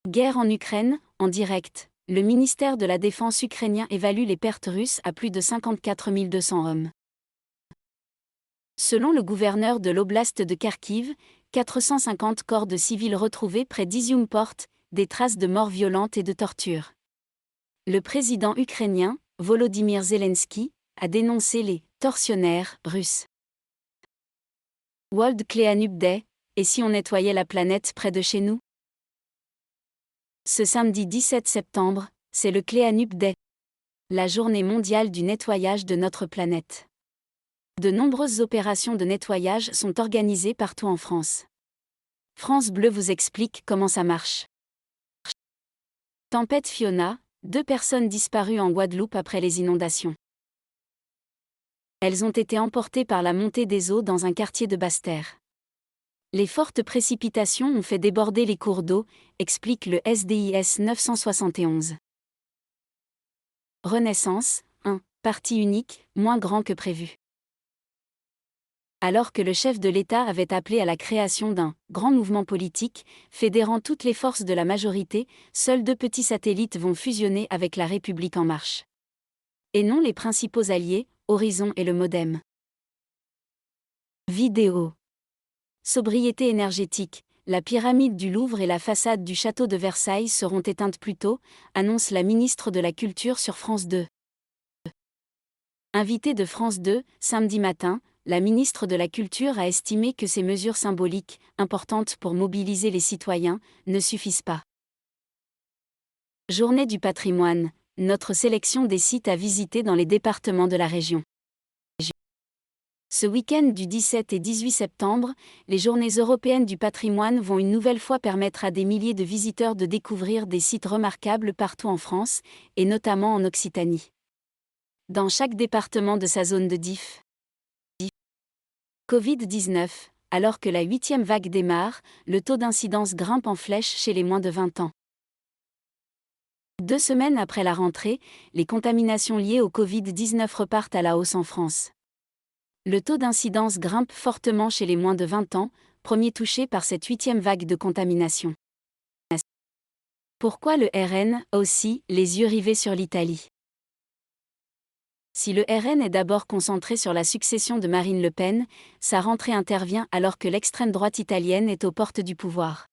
Guerre en Ukraine, en direct. Le ministère de la Défense ukrainien évalue les pertes russes à plus de 54 200 hommes. Selon le gouverneur de l'oblast de Kharkiv, 450 corps de civils retrouvés près d'Iziumport, des traces de morts violentes et de torture. Le président ukrainien, Volodymyr Zelensky, a dénoncé les « tortionnaires » russes. World Cleanup Day, et si on nettoyait la planète près de chez nous? Ce samedi 17 septembre, c'est le Cleanup Day, la journée mondiale du nettoyage de notre planète. De nombreuses opérations de nettoyage sont organisées partout en France. France Bleu vous explique comment ça marche. Tempête Fiona, 2 personnes disparues en Guadeloupe après les inondations. Elles ont été emportées par la montée des eaux dans un quartier de Basse-Terre. Les fortes précipitations ont fait déborder les cours d'eau, explique le SDIS 971. Renaissance, parti unique, moins grand que prévu. Alors que le chef de l'État avait appelé à la création d'un « grand mouvement politique » fédérant toutes les forces de la majorité, seuls 2 petits satellites vont fusionner avec La République En Marche. Et non les principaux alliés, Horizon et le MoDem. Vidéo. Sobriété énergétique, la pyramide du Louvre et la façade du château de Versailles seront éteintes plus tôt, annonce la ministre de la Culture sur France 2. Invitée de France 2, samedi matin, la ministre de la Culture a estimé que ces mesures symboliques, importantes pour mobiliser les citoyens, ne suffisent pas. Journée du patrimoine, notre sélection des sites à visiter dans les départements de la région. Ce week-end du 17 et 18 septembre, les Journées européennes du patrimoine vont une nouvelle fois permettre à des milliers de visiteurs de découvrir des sites remarquables partout en France, et notamment en Occitanie. Dans chaque département de sa zone de diff. Covid-19, alors que la 8e vague démarre, le taux d'incidence grimpe en flèche chez les moins de 20 ans. 2 semaines après la rentrée, les contaminations liées au Covid-19 repartent à la hausse en France. Le taux d'incidence grimpe fortement chez les moins de 20 ans, premier touché par cette 8e vague de contamination. Pourquoi le RN a aussi les yeux rivés sur l'Italie? Si le RN est d'abord concentré sur la succession de Marine Le Pen, sa rentrée intervient alors que l'extrême droite italienne est aux portes du pouvoir.